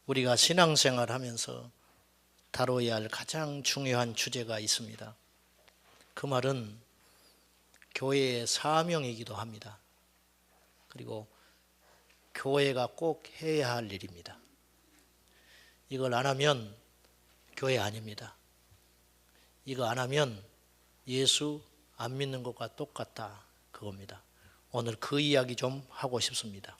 우리가 신앙생활 하면서 다뤄야 할 가장 중요한 주제가 있습니다. 그 말은 교회의 사명이기도 합니다. 그리고 교회가 꼭 해야 할 일입니다. 이걸 안 하면 교회 아닙니다. 이거 안 하면 예수 안 믿는 것과 똑같다, 그겁니다. 오늘 그 이야기 좀 하고 싶습니다.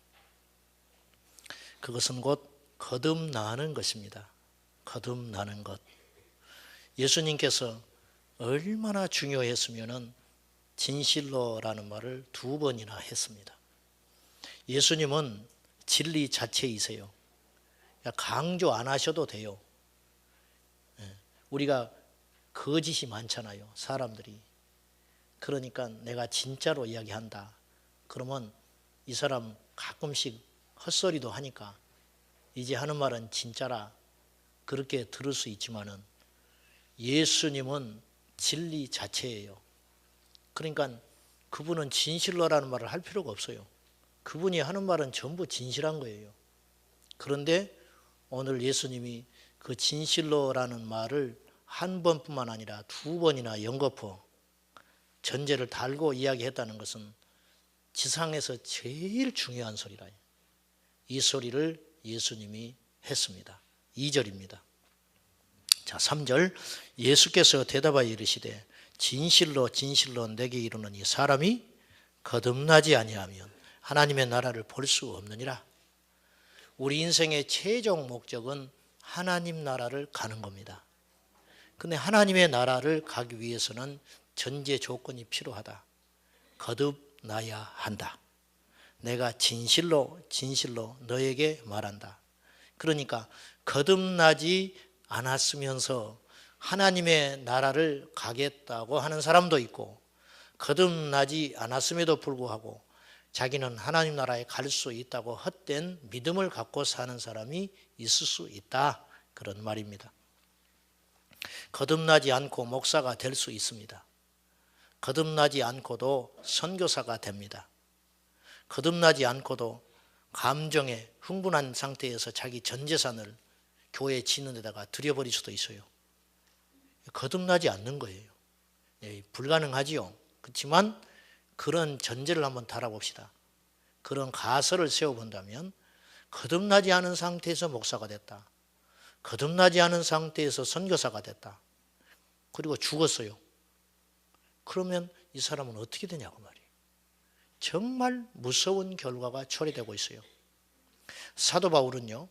그것은 곧 거듭나는 것입니다. 거듭나는 것. 예수님께서 얼마나 중요했으면 진실로라는 말을 2번이나 했습니다. 예수님은 진리 자체이세요. 강조 안 하셔도 돼요. 우리가 거짓이 많잖아요, 사람들이. 그러니까 내가 진짜로 이야기한다. 그러면 이 사람 가끔씩 헛소리도 하니까 이제 하는 말은 진짜라, 그렇게 들을 수 있지만은 예수님은 진리 자체예요. 그러니까 그분은 진실로라는 말을 할 필요가 없어요. 그분이 하는 말은 전부 진실한 거예요. 그런데 오늘 예수님이 그 진실로라는 말을 한 번뿐만 아니라 2번이나 연거푸 전제를 달고 이야기했다는 것은 지상에서 제일 중요한 소리라. 이 소리를 예수님이 했습니다. 2절입니다. 자, 3절. 예수께서 대답하여 이르시되 진실로 진실로 내게 이르노니 사람이 거듭나지 아니하면 하나님의 나라를 볼 수 없느니라. 우리 인생의 최종 목적은 하나님 나라를 가는 겁니다. 근데 하나님의 나라를 가기 위해서는 전제 조건이 필요하다. 거듭나야 한다. 내가 진실로 진실로 너에게 말한다. 그러니까 거듭나지 않았으면서 하나님의 나라를 가겠다고 하는 사람도 있고, 거듭나지 않았음에도 불구하고 자기는 하나님 나라에 갈 수 있다고 헛된 믿음을 갖고 사는 사람이 있을 수 있다, 그런 말입니다. 거듭나지 않고 목사가 될 수 있습니다. 거듭나지 않고도 선교사가 됩니다. 거듭나지 않고도 감정에 흥분한 상태에서 자기 전 재산을 교회에 짓는 데다가 들여버릴 수도 있어요. 거듭나지 않는 거예요. 불가능하지요. 그렇지만 그런 전제를 한번 달아봅시다. 그런 가설을 세워본다면 거듭나지 않은 상태에서 목사가 됐다. 거듭나지 않은 상태에서 선교사가 됐다. 그리고 죽었어요. 그러면 이 사람은 어떻게 되냐고 말이에요. 정말 무서운 결과가 초래되고 있어요. 사도 바울은요,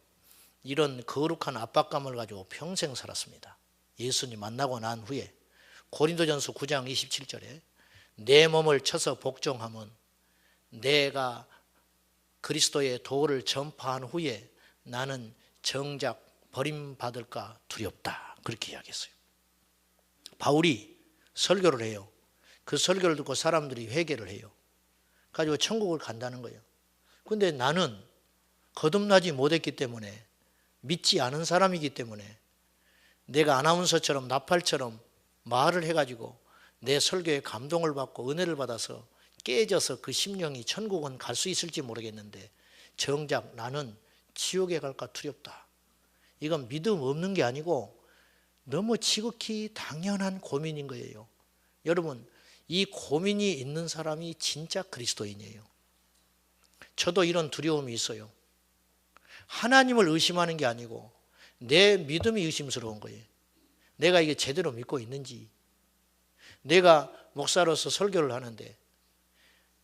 이런 거룩한 압박감을 가지고 평생 살았습니다. 예수님 만나고 난 후에 고린도전서 9장 27절에 내 몸을 쳐서 복종하면 내가 그리스도의 도를 전파한 후에 나는 정작 버림받을까 두렵다, 그렇게 이야기했어요. 바울이 설교를 해요. 그 설교를 듣고 사람들이 회개를 해요. 가지고 천국을 간다는 거예요. 그런데 나는 거듭나지 못했기 때문에, 믿지 않은 사람이기 때문에 내가 아나운서처럼 나팔처럼 말을 해가지고 내 설교에 감동을 받고 은혜를 받아서 깨져서 그 심령이 천국은 갈 수 있을지 모르겠는데 정작 나는 지옥에 갈까 두렵다. 이건 믿음 없는 게 아니고 너무 지극히 당연한 고민인 거예요. 여러분, 이 고민이 있는 사람이 진짜 그리스도인이에요. 저도 이런 두려움이 있어요. 하나님을 의심하는 게 아니고 내 믿음이 의심스러운 거예요. 내가 이게 제대로 믿고 있는지. 내가 목사로서 설교를 하는데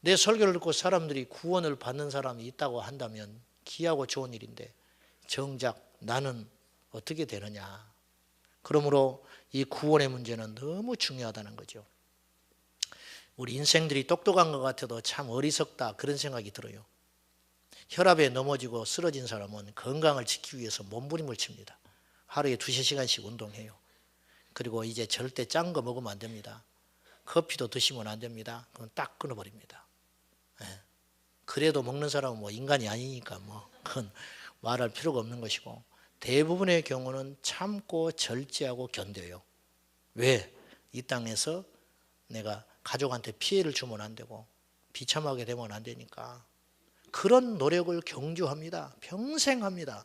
내 설교를 듣고 사람들이 구원을 받는 사람이 있다고 한다면 귀하고 좋은 일인데 정작 나는 어떻게 되느냐. 그러므로 이 구원의 문제는 너무 중요하다는 거죠. 우리 인생들이 똑똑한 것 같아도 참 어리석다, 그런 생각이 들어요. 혈압에 넘어지고 쓰러진 사람은 건강을 지키기 위해서 몸부림을 칩니다. 하루에 2-3시간씩 운동해요. 그리고 이제 절대 짠 거 먹으면 안 됩니다. 커피도 드시면 안 됩니다. 그건 딱 끊어버립니다. 그래도 먹는 사람은 뭐 인간이 아니니까 뭐 그건 말할 필요가 없는 것이고, 대부분의 경우는 참고 절제하고 견뎌요. 왜? 이 땅에서 내가 가족한테 피해를 주면 안 되고 비참하게 되면 안 되니까 그런 노력을 경주합니다. 평생 합니다.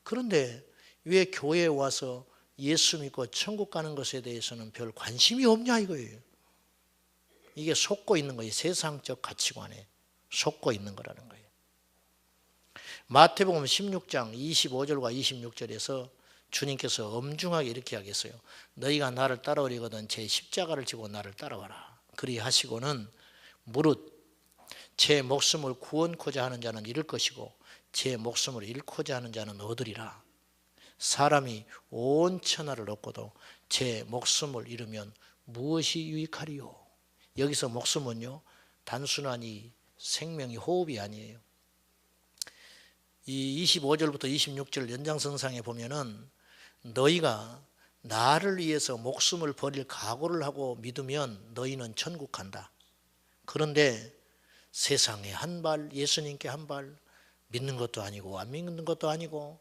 그런데 왜 교회에 와서 예수 믿고 천국 가는 것에 대해서는 별 관심이 없냐 이거예요. 이게 속고 있는 거예요. 세상적 가치관에 속고 있는 거라는 거예요. 마태복음 16장 25절과 26절에서 주님께서 엄중하게 이렇게 하겠어요. 너희가 나를 따라오려거든 제 십자가를 지고 나를 따라와라. 그리 하시고는 무릇 제 목숨을 구원코자 하는 자는 잃을 것이고 제 목숨을 잃고자 하는 자는 얻으리라. 사람이 온 천하를 얻고도 제 목숨을 잃으면 무엇이 유익하리요? 여기서 목숨은요, 단순한 이 생명이 호흡이 아니에요. 이 25절부터 26절 연장선상에 보면은 너희가 나를 위해서 목숨을 버릴 각오를 하고 믿으면 너희는 천국 간다. 그런데 세상에 한 발, 예수님께 한 발, 믿는 것도 아니고 안 믿는 것도 아니고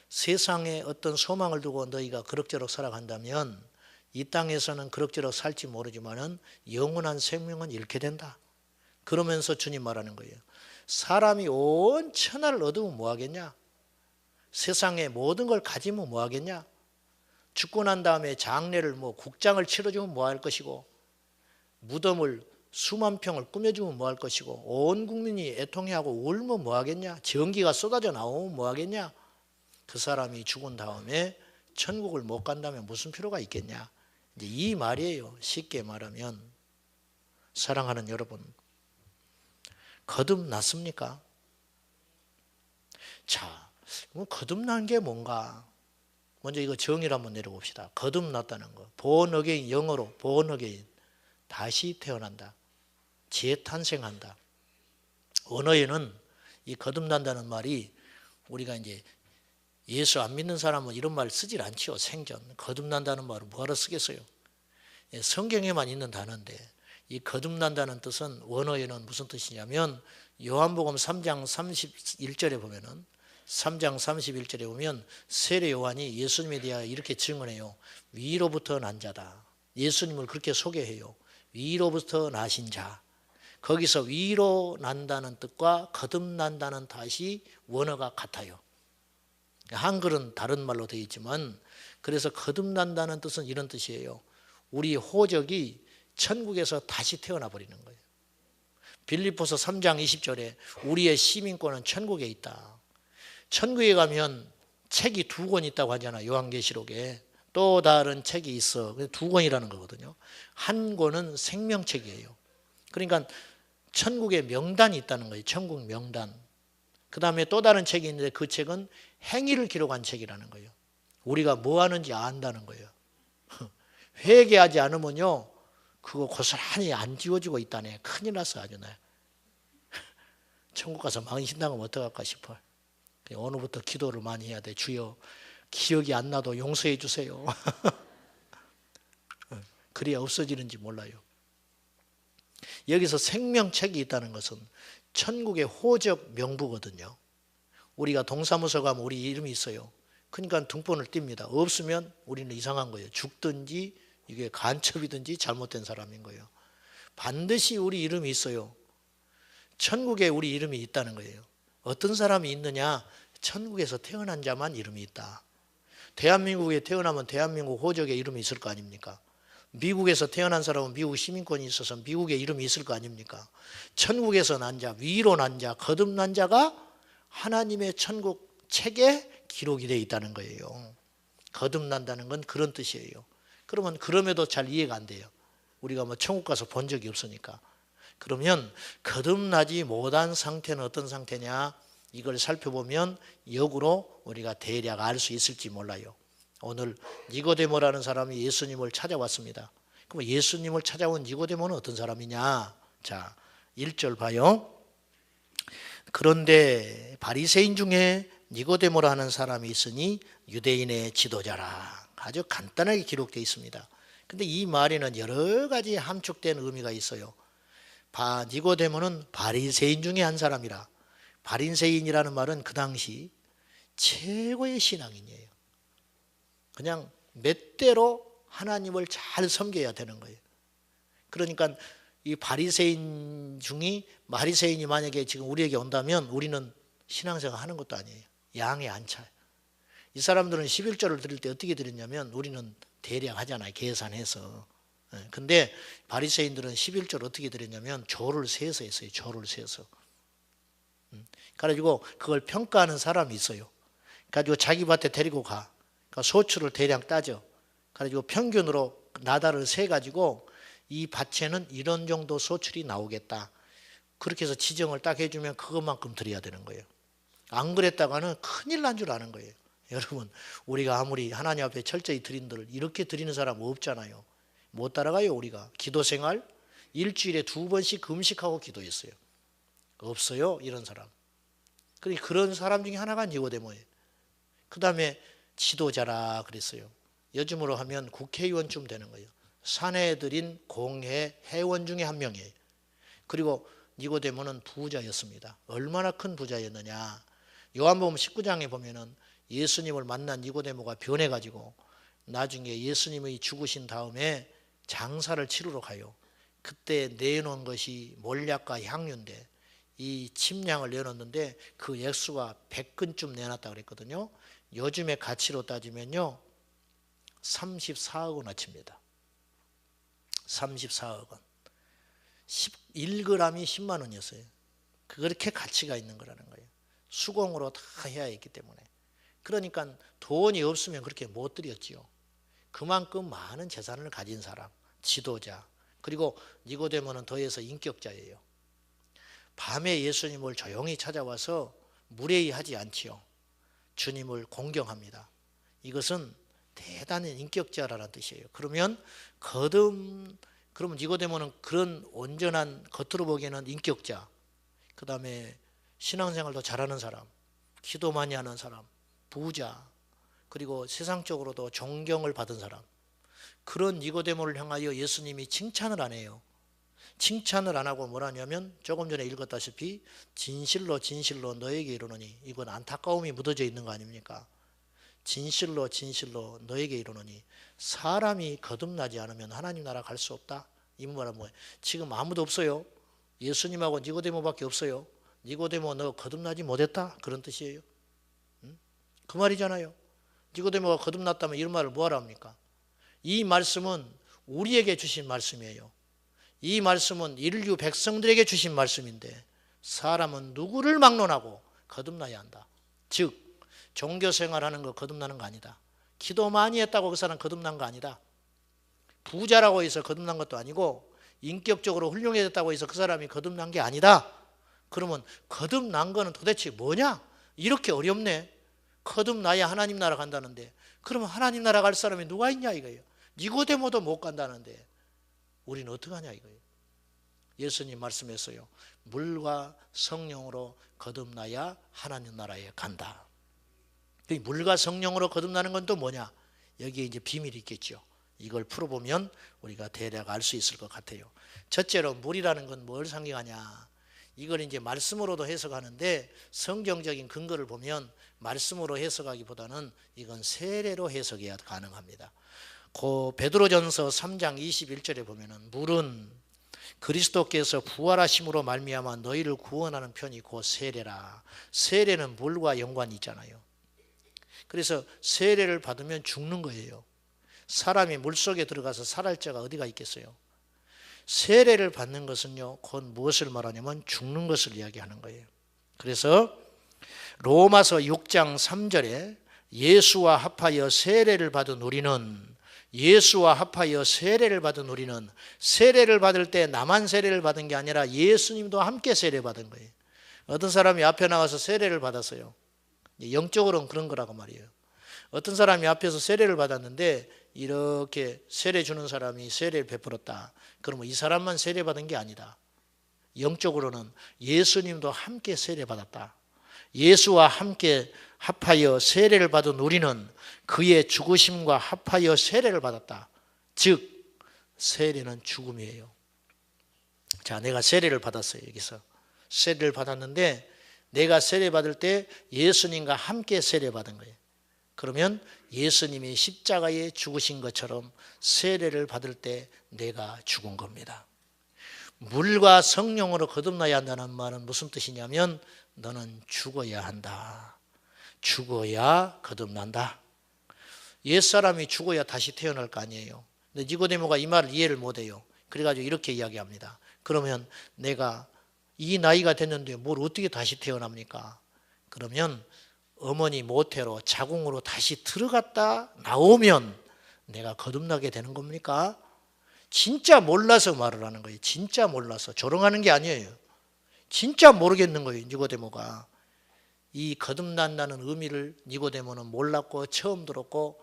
세상에 어떤 소망을 두고 너희가 그럭저럭 살아간다면 이 땅에서는 그럭저럭 살지 모르지만은 영원한 생명은 잃게 된다. 그러면서 주님 말하는 거예요. 사람이 온 천하를 얻으면 뭐 하겠냐? 세상에 모든 걸 가지면 뭐 하겠냐? 죽고 난 다음에 장례를 국장을 치러주면 뭐 할 것이고 무덤을 수만 평을 꾸며주면 뭐 할 것이고 온 국민이 애통해하고 울면 뭐 하겠냐? 전기가 쏟아져 나오면 뭐 하겠냐? 그 사람이 죽은 다음에 천국을 못 간다면 무슨 필요가 있겠냐? 이제 이 말이에요. 쉽게 말하면 사랑하는 여러분, 거듭났습니까? 자, 거듭난 게 뭔가? 먼저 이거 정의를 한번 내려봅시다. 거듭났다는 거. born again, 영어로 born again. 다시 태어난다. 재탄생한다. 언어에는 이 거듭난다는 말이 우리가 이제 예수 안 믿는 사람은 이런 말 쓰질 않지요. 생전. 거듭난다는 말을 뭐하러 쓰겠어요? 성경에만 있는 단어인데 이 거듭난다는 뜻은 원어에는 무슨 뜻이냐면 요한복음 3장 31절에 보면은 3장 31절에 보면 세례 요한이 예수님에 대하여 이렇게 증언해요. 위로부터 난 자다. 예수님을 그렇게 소개해요. 위로부터 나신 자. 거기서 위로 난다는 뜻과 거듭난다는 뜻이 원어가 같아요. 한글은 다른 말로 되어 있지만 그래서 거듭난다는 뜻은 이런 뜻이에요. 우리 호적이 천국에서 다시 태어나 버리는 거예요. 빌립보서 3장 20절에 우리의 시민권은 천국에 있다. 천국에 가면 책이 2권 있다고 하잖아요. 요한계시록에. 또 다른 책이 있어. 2권이라는 거거든요. 한 권은 생명책이에요. 그러니까 천국에 명단이 있다는 거예요. 천국 명단. 그 다음에 또 다른 책이 있는데 그 책은 행위를 기록한 책이라는 거예요. 우리가 뭐 하는지 안다는 거예요. 회개하지 않으면요, 그거 고스란히 안 지워지고 있다네. 큰일 났어, 아주. 네. 천국 가서 망신당하면 어떡할까 싶어요. 오늘부터 기도를 많이 해야 돼. 주여, 기억이 안 나도 용서해 주세요. 그래야 없어지는지 몰라요. 여기서 생명책이 있다는 것은 천국의 호적 명부거든요. 우리가 동사무소 가면 우리 이름이 있어요. 그러니까 등본을 띱니다. 없으면 우리는 이상한 거예요. 죽든지 이게 간첩이든지 잘못된 사람인 거예요. 반드시 우리 이름이 있어요. 천국에 우리 이름이 있다는 거예요. 어떤 사람이 있느냐? 천국에서 태어난 자만 이름이 있다. 대한민국에 태어나면 대한민국 호적에 이름이 있을 거 아닙니까? 미국에서 태어난 사람은 미국 시민권이 있어서 미국에 이름이 있을 거 아닙니까? 천국에서 난 자, 위로 난 자, 거듭난 자가 하나님의 천국 책에 기록이 되어 있다는 거예요. 거듭난다는 건 그런 뜻이에요. 그러면 그럼에도 잘 이해가 안 돼요. 우리가 천국 가서 본 적이 없으니까. 그러면 거듭나지 못한 상태는 어떤 상태냐? 이걸 살펴보면 역으로 우리가 대략 알 수 있을지 몰라요. 오늘 니고데모라는 사람이 예수님을 찾아왔습니다. 그럼 예수님을 찾아온 니고데모는 어떤 사람이냐? 자, 1절 봐요. 그런데 바리새인 중에 니고데모라 하는 사람이 있으니 유대인의 지도자라. 아주 간단하게 기록되어 있습니다. 근데 이 말에는 여러 가지 함축된 의미가 있어요. 니고데모는 바리새인 중에 한 사람이라. 바리새인이라는 말은 그 당시 최고의 신앙인이에요. 그냥 맷대로 하나님을 잘 섬겨야 되는 거예요. 그러니까 이 바리새인이 만약에 지금 우리에게 온다면 우리는 신앙생활 하는 것도 아니에요. 양에 안 차요. 이 사람들은 11조를 드릴 때 어떻게 드렸냐면 우리는 대략 하잖아요. 계산해서. 근데 바리새인들은 11조를 어떻게 드렸냐면 조를 세서 했어요. 조를 세서. 그래가지고 그걸 평가하는 사람이 있어요. 그래가지고 자기 밭에 데리고 가. 그러니까 소출을 대략 따져. 그래가지고 평균으로 나달을 세가지고 이 밭에는 이런 정도 소출이 나오겠다. 그렇게 해서 지정을 딱 해주면 그것만큼 드려야 되는 거예요. 안 그랬다가는 큰일 난 줄 아는 거예요. 여러분, 우리가 아무리 하나님 앞에 철저히 드린들 이렇게 드리는 사람 없잖아요. 못 따라가요. 우리가 기도 생활 일주일에 2번씩 금식하고 기도했어요. 없어요, 이런 사람. 그러니까 그런 사람 중에 하나가 니고데모예요. 그 다음에 지도자라 그랬어요. 요즘으로 하면 국회의원쯤 되는 거예요. 사내들인 공회 회원 중에 한 명이에요. 그리고 니고데모는 부자였습니다. 얼마나 큰 부자였느냐. 요한복음 19장에 보면은 예수님을 만난 니고데모가 변해가지고 나중에 예수님이 죽으신 다음에 장사를 치르러 가요. 그때 내놓은 것이 몰약과 향유인데 이 침량을 내놓는데 그 액수가 100근쯤 내놨다 그랬거든요. 요즘의 가치로 따지면요 34억 원어치입니다. 34억 원. 1g이 10만 원이었어요. 그렇게 가치가 있는 거라는 거예요. 수공으로 다 해야 했기 때문에. 그러니까 돈이 없으면 그렇게 못 드렸지요. 그만큼 많은 재산을 가진 사람, 지도자, 그리고 니고데모는 더해서 인격자예요. 밤에 예수님을 조용히 찾아와서 무례히하지 않지요. 주님을 공경합니다. 이것은 대단한 인격자라는 뜻이에요. 그러면 니고데모는 그런 온전한 겉으로 보기에는 인격자, 그 다음에 신앙생활도 잘하는 사람, 기도 많이 하는 사람, 부자, 그리고 세상적으로도 존경을 받은 사람, 그런 니고데모를 향하여 예수님이 칭찬을 안 해요. 칭찬을 안 하고 뭐라냐면 조금 전에 읽었다시피 진실로 진실로 너에게 이르노니, 이건 안타까움이 묻어져 있는 거 아닙니까? 진실로 진실로 너에게 이르노니 사람이 거듭나지 않으면 하나님 나라 갈 수 없다. 이 말은 뭐예요? 지금 아무도 없어요. 예수님하고 니고데모밖에 없어요. 니고데모 너 거듭나지 못했다, 그런 뜻이에요. 그 말이잖아요. 니고데모가 거듭났다면 이런 말을 뭐하러 합니까? 이 말씀은 우리에게 주신 말씀이에요. 이 말씀은 인류 백성들에게 주신 말씀인데 사람은 누구를 막론하고 거듭나야 한다. 즉 종교생활하는 거 거듭나는 거 아니다. 기도 많이 했다고 그 사람 거듭난 거 아니다. 부자라고 해서 거듭난 것도 아니고 인격적으로 훌륭해졌다고 해서 그 사람이 거듭난 게 아니다. 그러면 거듭난 거는 도대체 뭐냐? 이렇게 어렵네. 거듭나야 하나님 나라 간다는데 그러면 하나님 나라 갈 사람이 누가 있냐 이거예요. 니고데모도 못 간다는데 우리는 어떡하냐 이거예요. 예수님 말씀했어요. 물과 성령으로 거듭나야 하나님 나라에 간다. 물과 성령으로 거듭나는 건 또 뭐냐? 여기에 이제 비밀이 있겠죠. 이걸 풀어보면 우리가 대략 알 수 있을 것 같아요. 첫째로 물이라는 건 뭘 상징하냐? 이걸 이제 말씀으로도 해석하는데 성경적인 근거를 보면 말씀으로 해석하기보다는 이건 세례로 해석해야 가능합니다. 그 베드로전서 3장 21절에 보면은 물은 그리스도께서 부활하심으로 말미암아 너희를 구원하는 편이 곧 세례라. 세례는 물과 연관이 있잖아요. 그래서 세례를 받으면 죽는 거예요. 사람이 물속에 들어가서 살할 자가 어디가 있겠어요? 세례를 받는 것은요, 곧 무엇을 말하냐면 죽는 것을 이야기하는 거예요. 그래서 로마서 6장 3절에 예수와 합하여 세례를 받은 우리는 세례를 받을 때 나만 세례를 받은 게 아니라 예수님도 함께 세례 받은 거예요. 어떤 사람이 앞에 나가서 세례를 받았어요. 영적으로는 그런 거라고 말이에요. 어떤 사람이 앞에서 세례를 받았는데 이렇게 세례 주는 사람이 세례를 베풀었다. 그러면 이 사람만 세례 받은 게 아니다. 영적으로는 예수님도 함께 세례 받았다. 예수와 함께 합하여 세례를 받은 우리는 그의 죽으심과 합하여 세례를 받았다. 즉 세례는 죽음이에요. 자, 내가 세례를 받았어요. 여기서 세례를 받았는데 내가 세례 받을 때 예수님과 함께 세례 받은 거예요. 그러면 예수님이 십자가에 죽으신 것처럼 세례를 받을 때 내가 죽은 겁니다. 물과 성령으로 거듭나야 한다는 말은 무슨 뜻이냐면 너는 죽어야 한다. 죽어야 거듭난다. 옛사람이 죽어야 다시 태어날 거 아니에요. 근데 니고데모가 이 말을 이해를 못해요. 그래가지고 이렇게 이야기합니다. 그러면 내가 이 나이가 됐는데 뭘 어떻게 다시 태어납니까? 그러면 어머니 모태로 자궁으로 다시 들어갔다 나오면 내가 거듭나게 되는 겁니까? 진짜 몰라서 말을 하는 거예요. 진짜 몰라서. 조롱하는 게 아니에요. 진짜 모르겠는 거예요. 니고데모가. 이 거듭난다는 의미를 니고데모는 몰랐고 처음 들었고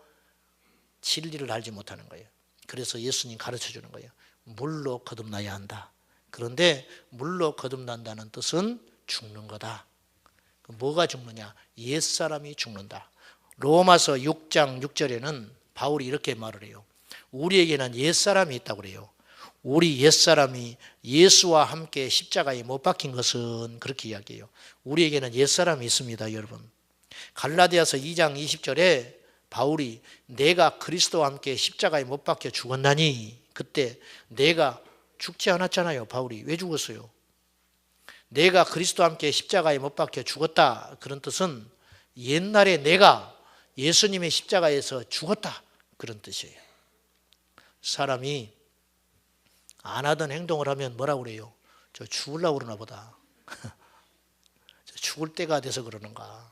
진리를 알지 못하는 거예요. 그래서 예수님 가르쳐 주는 거예요. 물로 거듭나야 한다. 그런데 물로 거듭난다는 뜻은 죽는 거다. 뭐가 죽느냐? 옛사람이 죽는다. 로마서 6장 6절에는 바울이 이렇게 말을 해요. 우리에게는 옛사람이 있다고 그래요. 우리 옛사람이 예수와 함께 십자가에 못 박힌 것은 그렇게 이야기해요. 우리에게는 옛사람이 있습니다, 여러분. 갈라디아서 2장 20절에 바울이 내가 그리스도와 함께 십자가에 못 박혀 죽었나니, 그때 내가 죽지 않았잖아요. 바울이 왜 죽었어요? 내가 그리스도와 함께 십자가에 못 박혀 죽었다. 그런 뜻은 옛날에 내가 예수님의 십자가에서 죽었다. 그런 뜻이에요. 사람이 안 하던 행동을 하면 뭐라고 그래요? 저 죽으려고 그러나 보다. 저 죽을 때가 돼서 그러는가.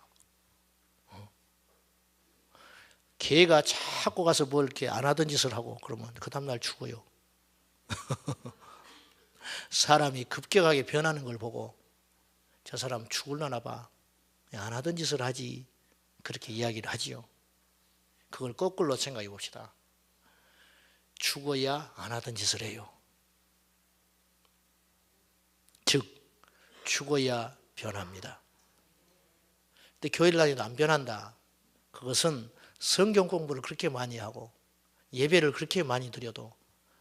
개가 자꾸 가서 뭘 이렇게 안 하던 짓을 하고 그러면 그 다음날 죽어요. 사람이 급격하게 변하는 걸 보고 저 사람 죽을라나 봐. 안 하던 짓을 하지. 그렇게 이야기를 하지요. 그걸 거꾸로 생각해 봅시다. 죽어야 안 하던 짓을 해요. 즉 죽어야 변합니다. 근데 교회를 다녀도 안 변한다. 그것은 성경 공부를 그렇게 많이 하고 예배를 그렇게 많이 드려도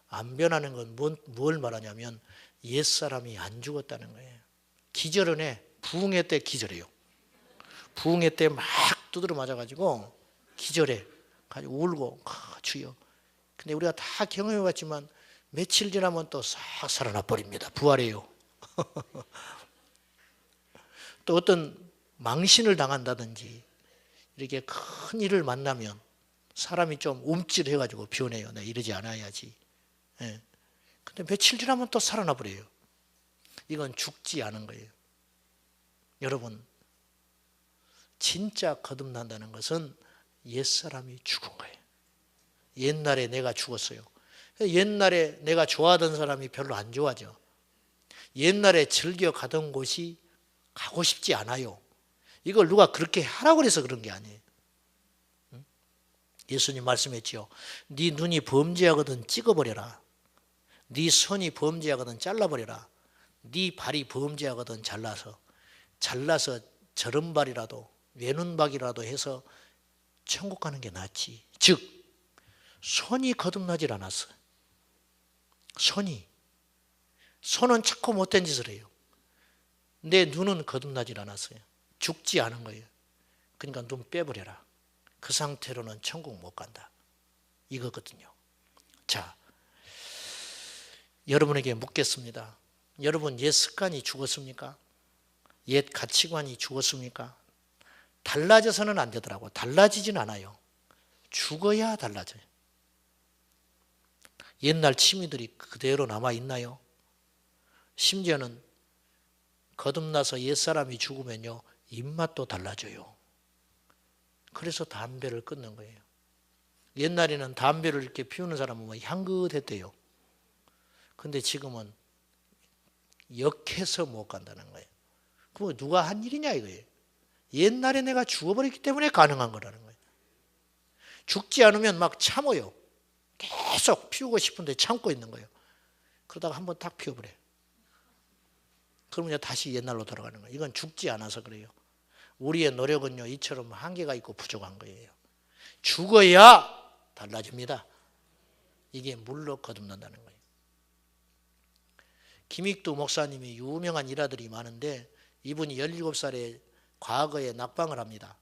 안 변하는 건 뭘 말하냐면 옛사람이 안 죽었다는 거예요. 기절은 해. 부흥회 때 기절해요. 부흥회 때 막 두드려 맞아가지고 기절해. 가지고 울고 주여. 근데 우리가 다 경험해 봤지만 며칠 지나면 또 싹 살아나 버립니다. 부활해요. 또 어떤 망신을 당한다든지 이렇게 큰 일을 만나면 사람이 좀 움찔해가지고 변해요. 내가 이러지 않아야지. 예. 근데 며칠 지나면 또 살아나 버려요. 이건 죽지 않은 거예요. 여러분, 진짜 거듭난다는 것은 옛사람이 죽은 거예요. 옛날에 내가 죽었어요. 옛날에 내가 좋아하던 사람이 별로 안 좋아져. 옛날에 즐겨 가던 곳이 가고 싶지 않아요. 이걸 누가 그렇게 하라고 해서 그런 게 아니에요. 예수님 말씀했지요. 네 눈이 범죄하거든 찍어버려라. 네 손이 범죄하거든 잘라버려라. 네 발이 범죄하거든 잘라서 저른발이라도 외눈박이라도 해서 천국 가는 게 낫지. 즉 손이 거듭나질 않았어. 손은 자꾸 못된 짓을 해요. 내 눈은 거듭나질 않았어요. 죽지 않은 거예요. 그러니까 눈 빼버려라. 그 상태로는 천국 못 간다. 이거거든요. 자, 여러분에게 묻겠습니다. 여러분 옛 습관이 죽었습니까? 옛 가치관이 죽었습니까? 달라져서는 안 되더라고. 달라지진 않아요. 죽어야 달라져요. 옛날 취미들이 그대로 남아있나요? 심지어는 거듭나서 옛사람이 죽으면요 입맛도 달라져요. 그래서 담배를 끊는 거예요. 옛날에는 담배를 이렇게 피우는 사람은 향긋했대요. 근데 지금은 역해서 못 간다는 거예요. 그거 누가 한 일이냐 이거예요. 옛날에 내가 죽어버렸기 때문에 가능한 거라는 거예요. 죽지 않으면 막 참아요. 계속 피우고 싶은데 참고 있는 거예요. 그러다가 한번 딱 피워버려요. 그러면 다시 옛날로 돌아가는 거예요. 이건 죽지 않아서 그래요. 우리의 노력은요 이처럼 한계가 있고 부족한 거예요. 죽어야 달라집니다. 이게 물로 거듭난다는 거예요. 김익두 목사님이 유명한 일화들이 많은데 이분이 17살에 과거에 낙방을 합니다.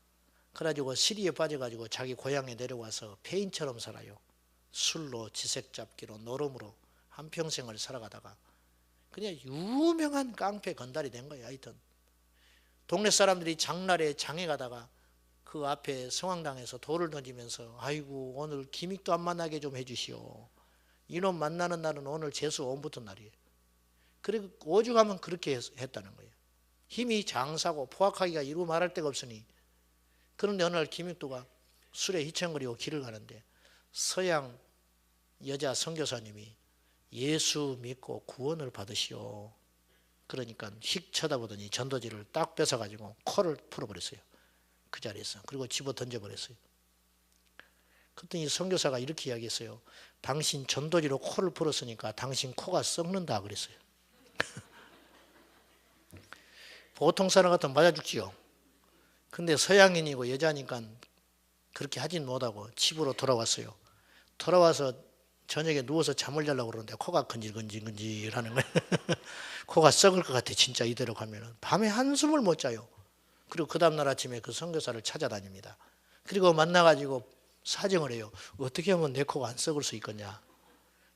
그래가지고 시리에 빠져가지고 자기 고향에 내려와서 폐인처럼 살아요. 술로 지색잡기로 노름으로 한평생을 살아가다가 그냥 유명한 깡패 건달이 된 거예요. 하여튼 동네 사람들이 장날에 장에 가다가 그 앞에 성황당에서 돌을 던지면서 아이고 오늘 기믹도 안 만나게 좀 해주시오. 이놈 만나는 날은 오늘 재수 5원부터 날이에요. 그리고 오죽하면 그렇게 했다는 거예요. 힘이 장사고 포악하기가 이루 말할 데가 없으니. 그런데 어느 날 김익도가 술에 휘청거리고 길을 가는데 서양 여자 선교사님이 예수 믿고 구원을 받으시오. 그러니까 휙 쳐다보더니 전도지를 딱 뺏어가지고 코를 풀어버렸어요. 그 자리에서. 그리고 집어 던져버렸어요. 그랬더니 선교사가 이렇게 이야기했어요. 당신 전도지로 코를 풀었으니까 당신 코가 썩는다 그랬어요. 보통 사람 같으면 맞아 죽지요. 근데 서양인이고 여자니까 그렇게 하진 못하고 집으로 돌아왔어요. 돌아와서 저녁에 누워서 잠을 자려고 그러는데 코가 건질건질 하는 거예요. 코가 썩을 것 같아 진짜 이대로 가면은. 밤에 한숨을 못 자요. 그리고 그 다음날 아침에 그 선교사를 찾아다닙니다. 그리고 만나가지고 사정을 해요. 어떻게 하면 내 코가 안 썩을 수 있겠냐.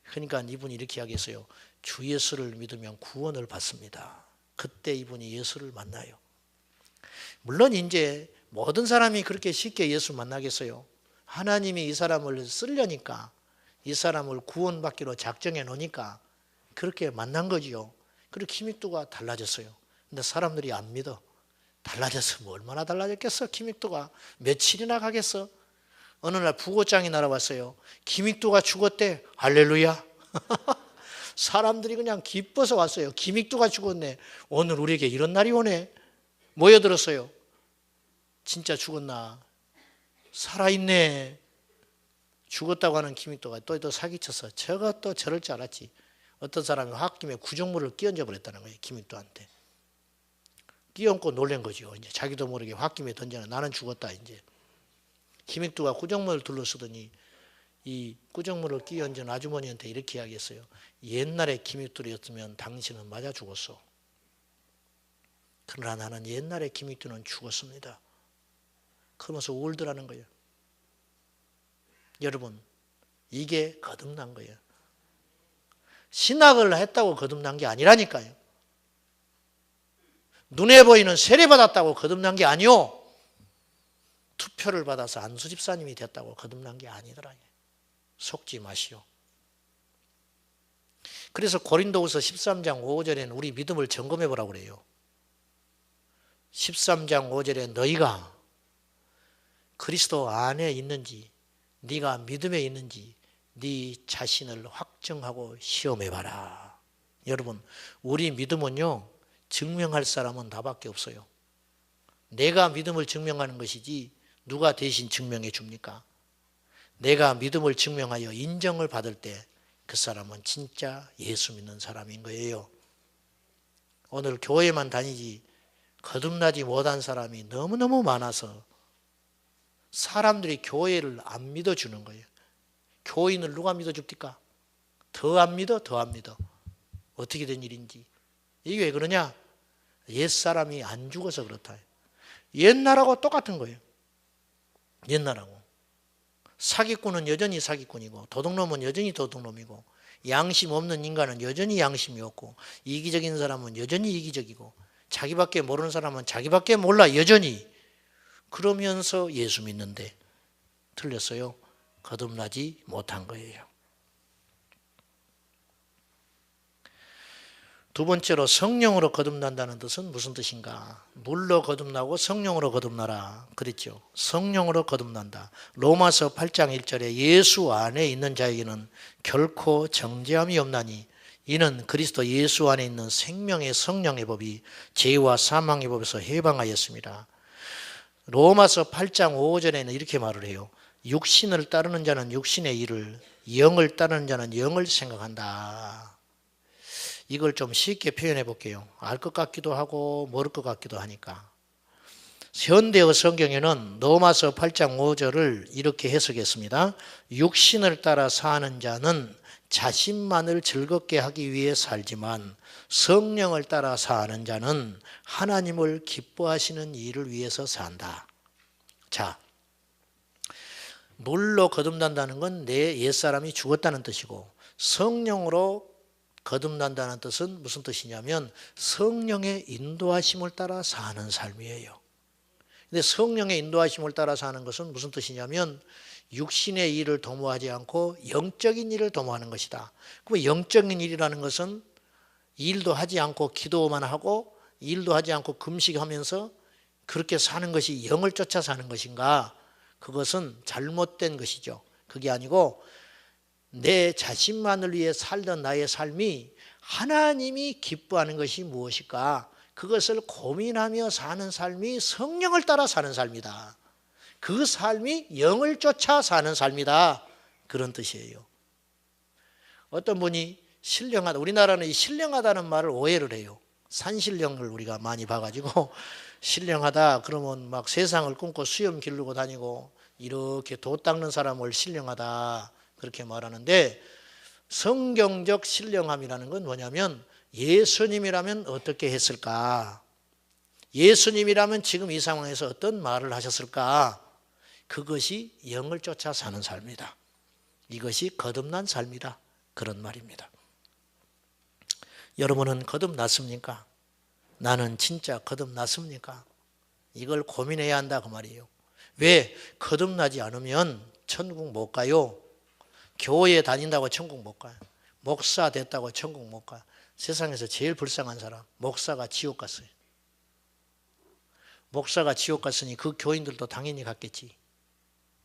그러니까 이분이 이렇게 이야기했어요. 주 예수를 믿으면 구원을 받습니다. 그때 이분이 예수를 만나요. 물론 이제 모든 사람이 그렇게 쉽게 예수 만나겠어요. 하나님이 이 사람을 쓰려니까, 이 사람을 구원받기로 작정해 놓으니까 그렇게 만난 거지요. 그리고 김익도가 달라졌어요. 근데 사람들이 안 믿어. 달라졌으면 얼마나 달라졌겠어. 김익도가 며칠이나 가겠어. 어느 날 부고장이 날아왔어요. 김익도가 죽었대. 할렐루야. 사람들이 그냥 기뻐서 왔어요. 김익도가 죽었네. 오늘 우리에게 이런 날이 오네. 모여들었어요. 진짜 죽었나? 살아있네. 죽었다고 하는 김익도가 또 사기쳤어. 저거 또 저럴 줄 알았지. 어떤 사람이 홧김에 구정물을 끼얹어 버렸다는 거예요. 김익도한테. 끼얹고 놀란 거죠. 이제 자기도 모르게 홧김에 던져놔. 나는 죽었다 이제. 김익도가 구정물을 둘러쓰더니 이 구정물을 끼얹은 아주머니한테 이렇게 이야기했어요. 옛날에 김익도였으면 당신은 맞아 죽었어. 그러나 나는 옛날에 김익도는 죽었습니다. 그러면서 울더라는 거예요. 여러분, 이게 거듭난 거예요. 신학을 했다고 거듭난 게 아니라니까요. 눈에 보이는 세례받았다고 거듭난 게 아니오. 투표를 받아서 안수 집사님이 됐다고 거듭난 게 아니더라. 속지 마시오. 그래서 고린도후서 13장 5절에는 우리 믿음을 점검해 보라고 그래요. 13장 5절에 너희가 그리스도 안에 있는지, 네가 믿음에 있는지 네 자신을 확정하고 시험해 봐라. 여러분, 우리 믿음은요, 증명할 사람은 나밖에 없어요. 내가 믿음을 증명하는 것이지 누가 대신 증명해 줍니까? 내가 믿음을 증명하여 인정을 받을 때 그 사람은 진짜 예수 믿는 사람인 거예요. 오늘 교회만 다니지 거듭나지 못한 사람이 너무너무 많아서 사람들이 교회를 안 믿어주는 거예요. 교인을 누가 믿어줍니까? 더 안 믿어? 더 안 믿어. 어떻게 된 일인지. 이게 왜 그러냐? 옛사람이 안 죽어서 그렇다. 옛날하고 똑같은 거예요. 옛날하고. 사기꾼은 여전히 사기꾼이고 도둑놈은 여전히 도둑놈이고 양심 없는 인간은 여전히 양심이 없고 이기적인 사람은 여전히 이기적이고 자기밖에 모르는 사람은 자기밖에 몰라 여전히. 그러면서 예수 믿는데 틀렸어요. 거듭나지 못한 거예요. 두 번째로 성령으로 거듭난다는 뜻은 무슨 뜻인가? 물로 거듭나고 성령으로 거듭나라 그랬죠. 성령으로 거듭난다. 로마서 8장 1절에 예수 안에 있는 자에게는 결코 정죄함이 없나니 이는 그리스도 예수 안에 있는 생명의 성령의 법이 죄와 사망의 법에서 해방하였습니다. 로마서 8장 5절에는 이렇게 말을 해요. 육신을 따르는 자는 육신의 일을, 영을 따르는 자는 영을 생각한다. 이걸 좀 쉽게 표현해 볼게요. 알 것 같기도 하고 모를 것 같기도 하니까. 현대어 성경에는 로마서 8장 5절을 이렇게 해석했습니다. 육신을 따라 사는 자는 자신만을 즐겁게 하기 위해 살지만 성령을 따라 사는 자는 하나님을 기뻐하시는 일을 위해서 산다. 자, 물로 거듭난다는 건 내 옛사람이 죽었다는 뜻이고 성령으로 거듭난다는 뜻은 무슨 뜻이냐면 성령의 인도하심을 따라 사는 삶이에요. 근데 성령의 인도하심을 따라서 하는 것은 무슨 뜻이냐면 육신의 일을 도모하지 않고 영적인 일을 도모하는 것이다. 그럼 영적인 일이라는 것은 일도 하지 않고 기도만 하고 일도 하지 않고 금식하면서 그렇게 사는 것이 영을 쫓아 사는 것인가? 그것은 잘못된 것이죠. 그게 아니고 내 자신만을 위해 살던 나의 삶이 하나님이 기뻐하는 것이 무엇일까? 그것을 고민하며 사는 삶이 성령을 따라 사는 삶이다. 그 삶이 영을 쫓아 사는 삶이다. 그런 뜻이에요. 어떤 분이 신령하다. 우리나라는 이 신령하다는 말을 오해를 해요. 산신령을 우리가 많이 봐가지고 신령하다 그러면 막 세상을 꿈고 수염 기르고 다니고 이렇게 도 닦는 사람을 신령하다 그렇게 말하는데, 성경적 신령함이라는 건 뭐냐면 예수님이라면 어떻게 했을까? 예수님이라면 지금 이 상황에서 어떤 말을 하셨을까? 그것이 영을 쫓아 사는 삶이다. 이것이 거듭난 삶이다. 그런 말입니다. 여러분은 거듭났습니까? 나는 진짜 거듭났습니까? 이걸 고민해야 한다 그 말이에요. 왜? 거듭나지 않으면 천국 못 가요. 교회 다닌다고 천국 못 가요. 목사 됐다고 천국 못 가요. 세상에서 제일 불쌍한 사람, 목사가 지옥 갔어요. 목사가 지옥 갔으니 그 교인들도 당연히 갔겠지.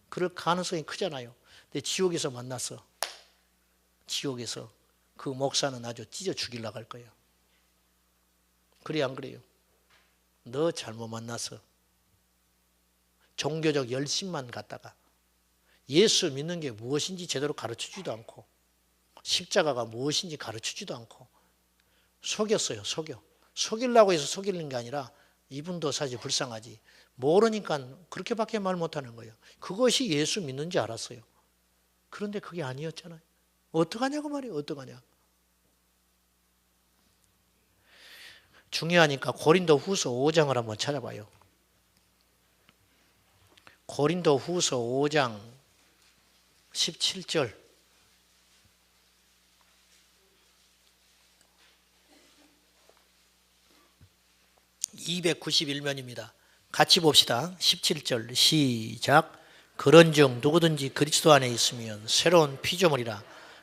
그럴 가능성이 크잖아요. 근데 지옥에서 만났어. 지옥에서 그 목사는 아주 찢어 죽이려고 할 거예요. 그래 안 그래요? 너 잘못 만났어. 종교적 열심만 갖다가 예수 믿는 게 무엇인지 제대로 가르쳐주지도 않고 십자가가 무엇인지 가르쳐주지도 않고 속였어요. 속이려고 해서 속이는 게 아니라 이분도 사실 불쌍하지. 모르니까 그렇게밖에 말 못하는 거예요. 그것이 예수 믿는지 알았어요. 그런데 그게 아니었잖아요. 어떡하냐고 말이에요. 어떡하냐. 중요하니까 고린도 후서 5장을 한번 찾아봐요. 고린도 후서 5장 17절. (291면입니다) 같이 봅시다. 17절 시작. 그런즉 누구든지 그리스도 안에 있으면 새로운 피조물이라.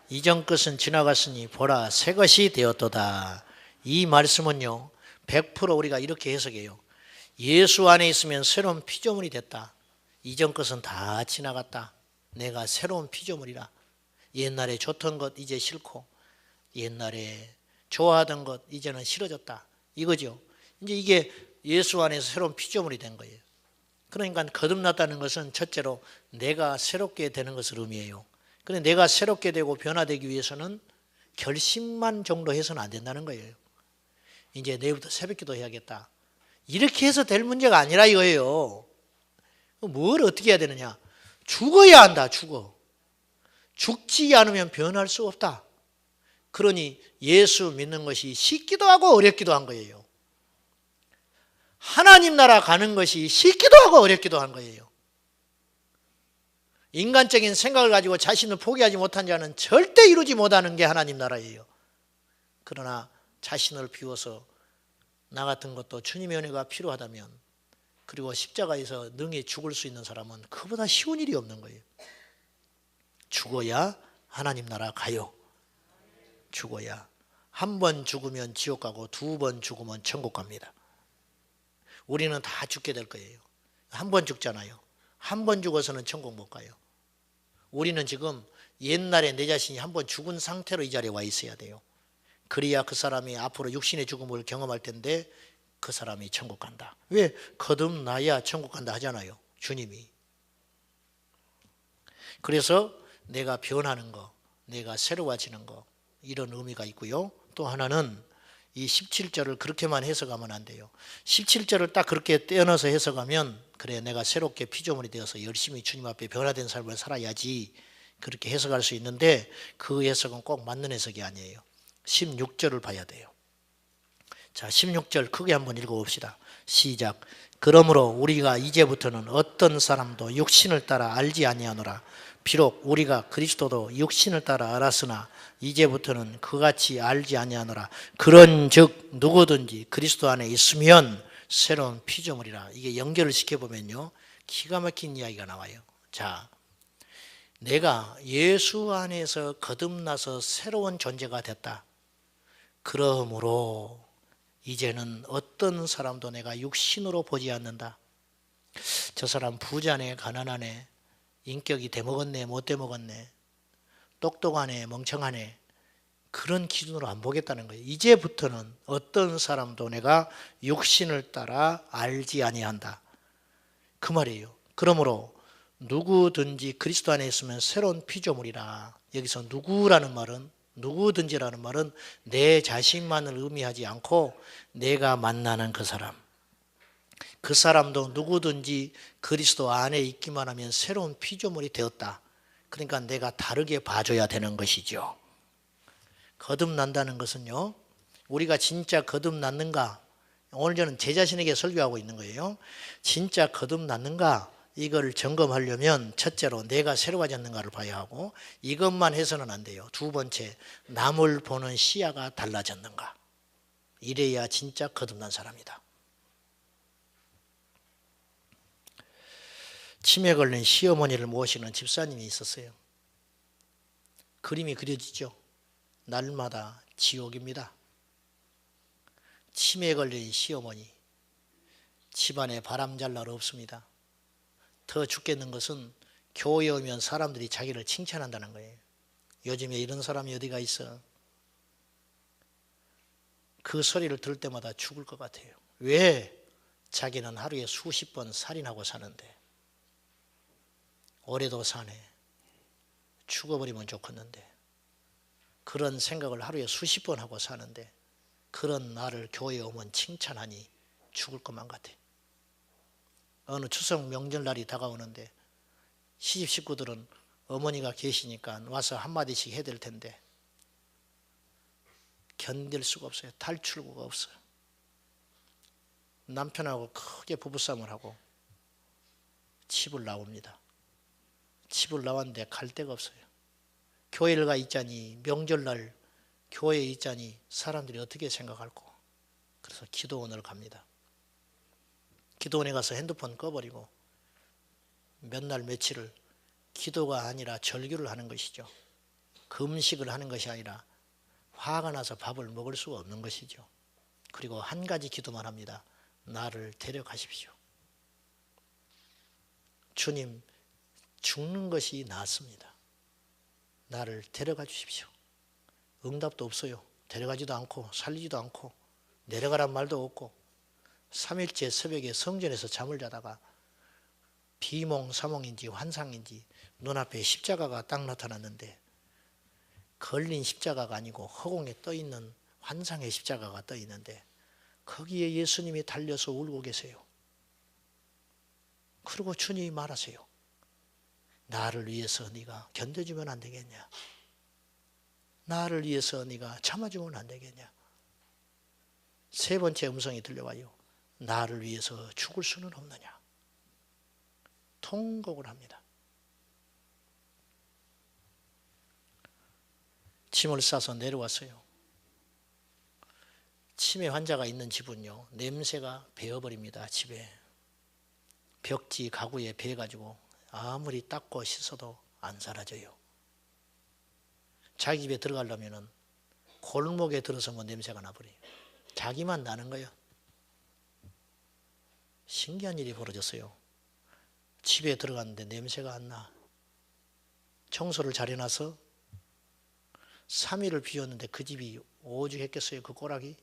이전 것은 지나갔으니 보라 새 것이 되었도다. 이 말씀은요 100% 우리가 이렇게 해석해요. 예수 안에 있으면 새로운 피조물이 됐다. 이전 것은 다 지나갔다. 내가 새로운 피조물이라. 옛날에 좋던 것 이제 싫고 옛날에 좋아하던 것 이제는 싫어졌다. 이거죠. 이제 이게 예수 안에서 새로운 피조물이 된 거예요. 그러니까 거듭났다는 것은 첫째로 내가 새롭게 되는 것을 의미해요. 그런데 내가 새롭게 되고 변화되기 위해서는 결심만 정도 해서는 안 된다는 거예요. 이제 내일부터 새벽기도 해야겠다. 이렇게 해서 될 문제가 아니라 이거예요. 뭘 어떻게 해야 되느냐. 죽어야 한다. 죽지 않으면 변할 수 없다. 그러니 예수 믿는 것이 쉽기도 하고 어렵기도 한 거예요. 하나님 나라 가는 것이 쉽기도 하고 어렵기도 한 거예요. 인간적인 생각을 가지고 자신을 포기하지 못한 자는 절대 이루지 못하는 게 하나님 나라예요. 그러나 자신을 비워서 나 같은 것도 주님의 은혜가 필요하다면, 그리고 십자가에서 능히 죽을 수 있는 사람은 그보다 쉬운 일이 없는 거예요. 죽어야 하나님 나라 가요. 죽어야. 한 번 죽으면 지옥 가고 두 번 죽으면 천국 갑니다. 우리는 다 죽게 될 거예요. 한 번 죽잖아요. 한 번 죽어서는 천국 못 가요. 우리는 지금 옛날에 내 자신이 한 번 죽은 상태로 이 자리에 와 있어야 돼요. 그래야 그 사람이 앞으로 육신의 죽음을 경험할 텐데 그 사람이 천국 간다. 왜? 거듭나야 천국 간다 하잖아요. 주님이. 그래서 내가 변하는 거, 내가 새로워지는 거, 이런 의미가 있고요. 또 하나는 이 17절을 그렇게만 해석하면 안 돼요. 17절을 딱 그렇게 떼어넣어서 해석하면 그래 내가 새롭게 피조물이 되어서 열심히 주님 앞에 변화된 삶을 살아야지, 그렇게 해석할 수 있는데 그 해석은 꼭 맞는 해석이 아니에요. 16절을 봐야 돼요. 자, 16절 크게 한번 읽어봅시다. 시작. 그러므로 우리가 이제부터는 어떤 사람도 육신을 따라 알지 아니하노라. 비록 우리가 그리스도도 육신을 따라 알았으나 이제부터는 그같이 알지 아니하노라. 그런즉 누구든지 그리스도 안에 있으면 새로운 피조물이라. 이게 연결을 시켜보면요, 기가 막힌 이야기가 나와요. 자, 내가 예수 안에서 거듭나서 새로운 존재가 됐다. 그러므로 이제는 어떤 사람도 내가 육신으로 보지 않는다. 저 사람 부자네, 가난하네, 인격이 대먹었네, 못 대먹었네, 똑똑하네, 멍청하네, 그런 기준으로 안 보겠다는 거예요. 이제부터는 어떤 사람도 내가 육신을 따라 알지 아니한다. 그 말이에요. 그러므로 누구든지 그리스도 안에 있으면 새로운 피조물이라. 여기서 누구라는 말은, 누구든지라는 말은 내 자신만을 의미하지 않고 내가 만나는 그 사람, 그 사람도 누구든지 그리스도 안에 있기만 하면 새로운 피조물이 되었다. 그러니까 내가 다르게 봐줘야 되는 것이죠. 거듭난다는 것은요, 우리가 진짜 거듭났는가, 오늘 저는 제 자신에게 설교하고 있는 거예요. 진짜 거듭났는가, 이걸 점검하려면 첫째로 내가 새로워졌는가를 봐야 하고, 이것만 해서는 안 돼요. 두 번째, 남을 보는 시야가 달라졌는가. 이래야 진짜 거듭난 사람이다. 치매 걸린 시어머니를 모시는 집사님이 있었어요. 그림이 그려지죠. 날마다 지옥입니다. 치매에 걸린 시어머니, 집안에 바람잘 날 없습니다. 더 죽겠는 것은 교회에 오면 사람들이 자기를 칭찬한다는 거예요. 요즘에 이런 사람이 어디가 있어. 그 소리를 들을 때마다 죽을 것 같아요. 왜? 자기는 하루에 수십 번 살인하고 사는데, 올해도 사네, 죽어버리면 좋겠는데, 그런 생각을 하루에 수십 번 하고 사는데, 그런 나를 교회에 오면 칭찬하니 죽을 것만 같아. 어느 추석 명절날이 다가오는데 시집 식구들은 어머니가 계시니까 와서 한마디씩 해야 될 텐데 견딜 수가 없어요. 탈출구가 없어요. 남편하고 크게 부부싸움을 하고 집을 나옵니다. 집을 나왔는데 갈 데가 없어요. 교회를 가 있자니, 명절날 교회에 있자니 사람들이 어떻게 생각할까. 그래서 기도원을 갑니다. 기도원에 가서 핸드폰 꺼버리고 몇 날 며칠을 기도가 아니라 절규를 하는 것이죠. 금식을 하는 것이 아니라 화가 나서 밥을 먹을 수가 없는 것이죠. 그리고 한 가지 기도만 합니다. 나를 데려가십시오. 주님, 죽는 것이 낫습니다. 나를 데려가 주십시오. 응답도 없어요. 데려가지도 않고 살리지도 않고 내려가란 말도 없고 3일째 새벽에 성전에서 잠을 자다가 비몽사몽인지 환상인지 눈앞에 십자가가 딱 나타났는데, 걸린 십자가가 아니고 허공에 떠있는 환상의 십자가가 떠있는데 거기에 예수님이 달려서 울고 계세요. 그리고 주님이 말하세요. 나를 위해서 네가 견뎌주면 안 되겠냐? 나를 위해서 네가 참아주면 안 되겠냐? 세 번째 음성이 들려와요. 나를 위해서 죽을 수는 없느냐? 통곡을 합니다. 짐을 싸서 내려왔어요. 치매 환자가 있는 집은요, 냄새가 배어버립니다. 집에 벽지 가구에 배어가지고 아무리 닦고 씻어도 안 사라져요. 자기 집에 들어가려면 골목에 들어서면 냄새가 나버려요. 자기만 나는 거예요. 신기한 일이 벌어졌어요. 집에 들어갔는데 냄새가 안 나. 청소를 잘 해놔서 3일을 비웠는데 그 집이 오죽했겠어요. 그 꼬락이.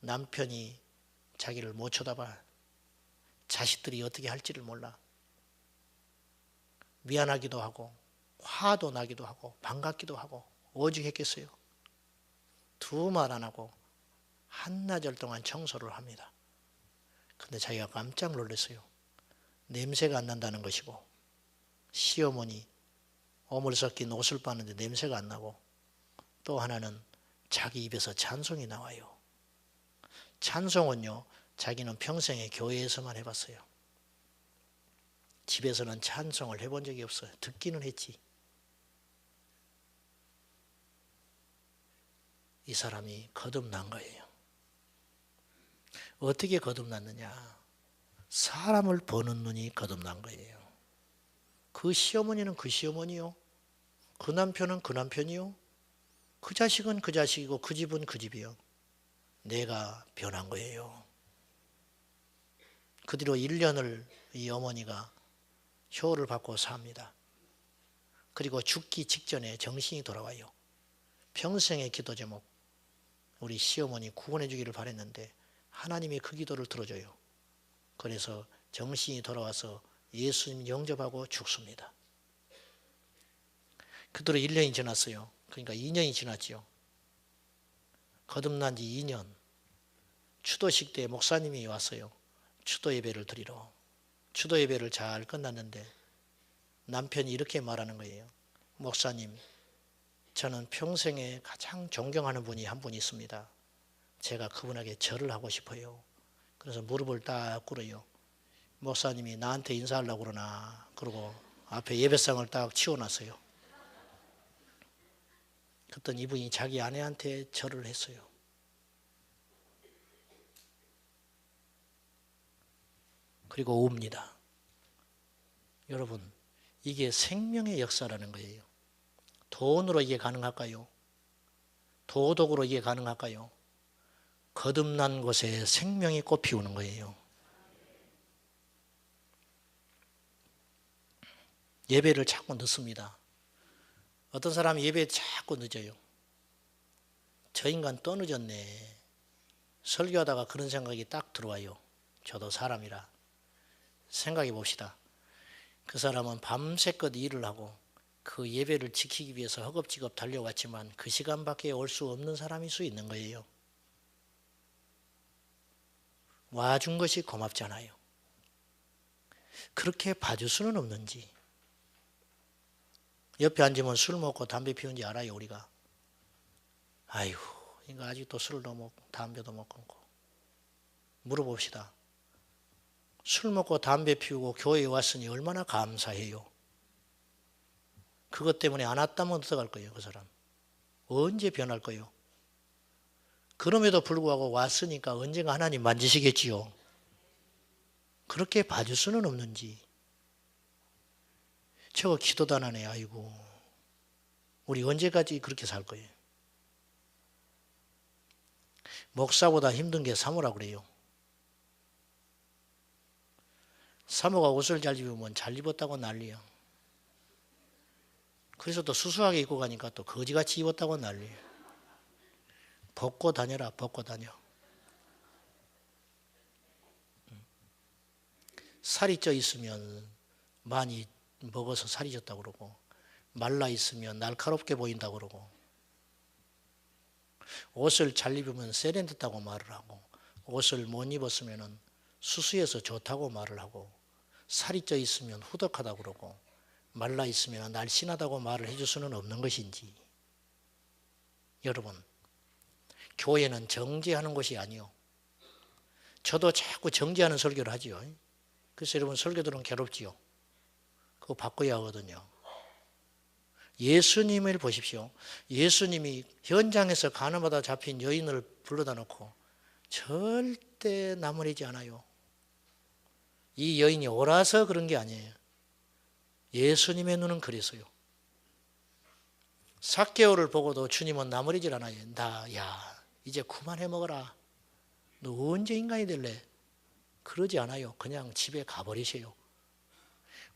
남편이 자기를 못 쳐다봐. 자식들이 어떻게 할지를 몰라. 미안하기도 하고 화도 나기도 하고 반갑기도 하고 오죽했겠어요. 두 말 안 하고 한나절 동안 청소를 합니다. 근데 자기가 깜짝 놀랐어요. 냄새가 안 난다는 것이고, 시어머니 오물 섞인 옷을 봤는데 냄새가 안 나고, 또 하나는 자기 입에서 찬송이 나와요. 찬송은요, 자기는 평생에 교회에서만 해봤어요. 집에서는 찬송을 해본 적이 없어요. 듣기는 했지. 이 사람이 거듭난 거예요. 어떻게 거듭났느냐? 사람을 보는 눈이 거듭난 거예요. 그 시어머니는 그 시어머니요. 그 남편은 그 남편이요. 그 자식은 그 자식이고 그 집은 그 집이요. 내가 변한 거예요. 그 뒤로 1년을 이 어머니가 효를 받고 삽니다. 그리고 죽기 직전에 정신이 돌아와요. 평생의 기도 제목, 우리 시어머니 구원해 주기를 바랬는데 하나님이 그 기도를 들어줘요. 그래서 정신이 돌아와서 예수님 영접하고 죽습니다. 그대로 1년이 지났어요. 그러니까 2년이 지났죠. 거듭난 지 2년, 추도식 때 목사님이 왔어요. 추도 예배를 드리러. 추도 예배를 잘 끝났는데 남편이 이렇게 말하는 거예요. 목사님, 저는 평생에 가장 존경하는 분이 한 분 있습니다. 제가 그분에게 절을 하고 싶어요. 그래서 무릎을 딱 꿇어요. 목사님이 나한테 인사하려고 그러나 그러고 앞에 예배상을 딱 치워놨어요. 그랬더니 이분이 자기 아내한테 절을 했어요. 그리고 웁니다. 여러분, 이게 생명의 역사라는 거예요. 돈으로 이게 가능할까요? 도덕으로 이게 가능할까요? 거듭난 곳에 생명이 꽃피우는 거예요. 예배를 자꾸 늦습니다. 어떤 사람이 예배에 자꾸 늦어요. 저 인간 또 늦었네. 설교하다가 그런 생각이 딱 들어와요. 저도 사람이라. 생각해 봅시다. 그 사람은 밤새껏 일을 하고 그 예배를 지키기 위해서 허겁지겁 달려왔지만 그 시간밖에 올 수 없는 사람일 수 있는 거예요. 와준 것이 고맙잖아요. 그렇게 봐줄 수는 없는지. 옆에 앉으면 술 먹고 담배 피운지 알아요, 우리가. 아이고, 이거 아직도 술도 먹고 담배도 못 끊고. 물어봅시다. 술 먹고 담배 피우고 교회에 왔으니 얼마나 감사해요. 그것 때문에 안 왔다면 어떡할 거예요, 그 사람. 언제 변할 거예요? 그럼에도 불구하고 왔으니까 언젠가 하나님 만지시겠지요. 그렇게 봐줄 수는 없는지. 저거 기도도 안 하네. 아이고, 우리 언제까지 그렇게 살 거예요? 목사보다 힘든 게 사모라 그래요. 사모가 옷을 잘 입으면 잘 입었다고 난리야. 그래서 또 수수하게 입고 가니까 또 거지같이 입었다고 난리야. 벗고 다녀라, 벗고 다녀. 살이 쪄 있으면 많이 먹어서 살이 쪘다고 그러고, 말라 있으면 날카롭게 보인다고 그러고, 옷을 잘 입으면 세련됐다고 말을 하고, 옷을 못 입었으면 수수해서 좋다고 말을 하고, 살이 쪄 있으면 후덕하다고 그러고, 말라 있으면 날씬하다고 말을 해줄 수는 없는 것인지. 여러분, 교회는 정죄하는 것이 아니요. 저도 자꾸 정죄하는 설교를 하지요. 그래서 여러분 설교들은 괴롭지요. 그거 바꿔야 하거든요. 예수님을 보십시오. 예수님이 현장에서 가늠하다 잡힌 여인을 불러다 놓고 절대 나무라지 않아요. 이 여인이 옳아서 그런 게 아니에요. 예수님의 눈은 그래서요. 삭개오를 보고도 주님은 나무라질 않아요. 야, 이제 그만해 먹어라. 너 언제 인간이 될래? 그러지 않아요. 그냥 집에 가버리세요.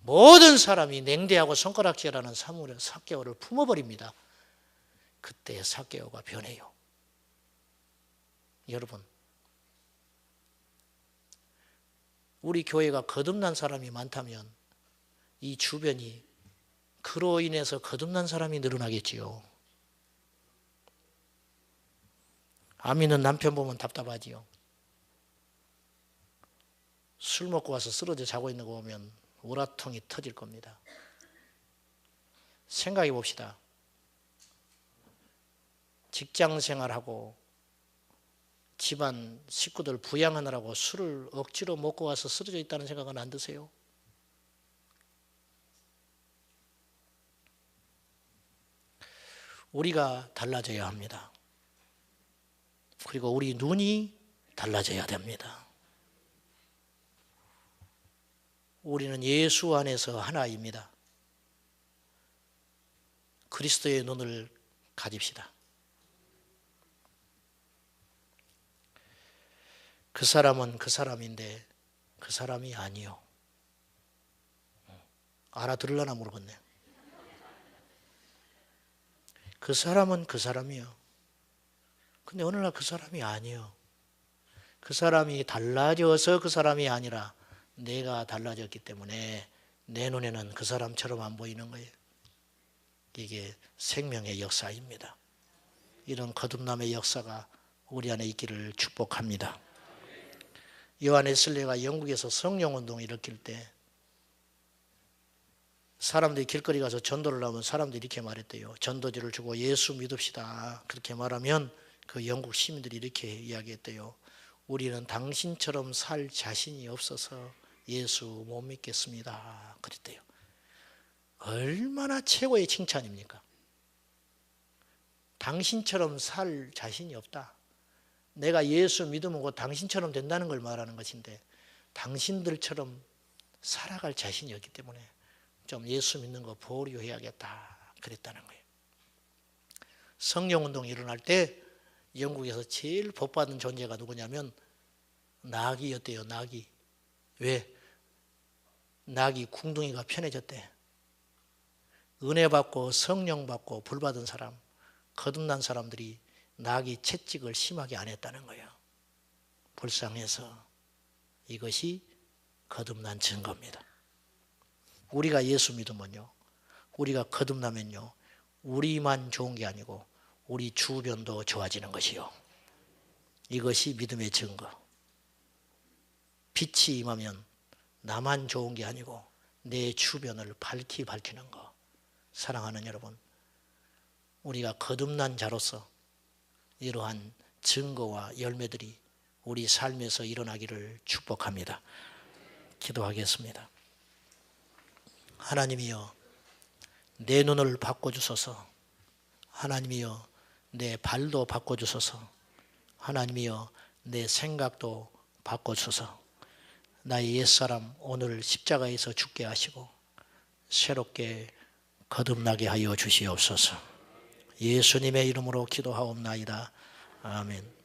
모든 사람이 냉대하고 손가락질하는 삭개오를 품어버립니다. 그때 삭개오가 변해요. 여러분, 우리 교회가 거듭난 사람이 많다면 이 주변이 그로 인해서 거듭난 사람이 늘어나겠지요. 안 믿는 남편 보면 답답하지요. 술 먹고 와서 쓰러져 자고 있는 거 보면 우라통이 터질 겁니다. 생각해 봅시다. 직장 생활하고 집안 식구들 부양하느라고 술을 억지로 먹고 와서 쓰러져 있다는 생각은 안 드세요? 우리가 달라져야 합니다. 그리고 우리 눈이 달라져야 됩니다. 우리는 예수 안에서 하나입니다. 그리스도의 눈을 가집시다. 그 사람은 그 사람인데 그 사람이 아니요. 알아들으려나 모르겠네요. 그 사람은 그 사람이요. 근데 어느 날 그 사람이 아니요. 그 사람이 달라져서 그 사람이 아니라 내가 달라졌기 때문에 내 눈에는 그 사람처럼 안 보이는 거예요. 이게 생명의 역사입니다. 이런 거듭남의 역사가 우리 안에 있기를 축복합니다. 요한 웨슬리가 영국에서 성령운동을 일으킬 때 사람들이 길거리 가서 전도를 하면 사람들이 이렇게 말했대요. 전도지를 주고 예수 믿읍시다. 그렇게 말하면 그 영국 시민들이 이렇게 이야기했대요. 우리는 당신처럼 살 자신이 없어서 예수 못 믿겠습니다. 그랬대요. 얼마나 최고의 칭찬입니까? 당신처럼 살 자신이 없다. 내가 예수 믿으면 곧 당신처럼 된다는 걸 말하는 것인데 당신들처럼 살아갈 자신이 없기 때문에 좀 예수 믿는 거 보류해야겠다 그랬다는 거예요. 성령운동이 일어날 때 영국에서 제일 복받은 존재가 누구냐면 나귀였대요. 나귀. 왜? 나귀 궁둥이가 편해졌대. 은혜 받고 성령 받고 불 받은 사람, 거듭난 사람들이 나귀 채찍을 심하게 안 했다는 거예요. 불쌍해서. 이것이 거듭난 증거입니다. 우리가 예수 믿으면요, 우리가 거듭나면요, 우리만 좋은 게 아니고 우리 주변도 좋아지는 것이요. 이것이 믿음의 증거. 빛이 임하면 나만 좋은 게 아니고 내 주변을 밝히는 거. 사랑하는 여러분, 우리가 거듭난 자로서 이러한 증거와 열매들이 우리 삶에서 일어나기를 축복합니다. 기도하겠습니다. 하나님이여, 내 눈을 바꿔주소서. 하나님이여, 내 발도 바꿔주소서. 하나님이여, 내 생각도 바꿔주소서. 나의 옛사람 오늘 십자가에서 죽게 하시고 새롭게 거듭나게 하여 주시옵소서. 예수님의 이름으로 기도하옵나이다. 아멘.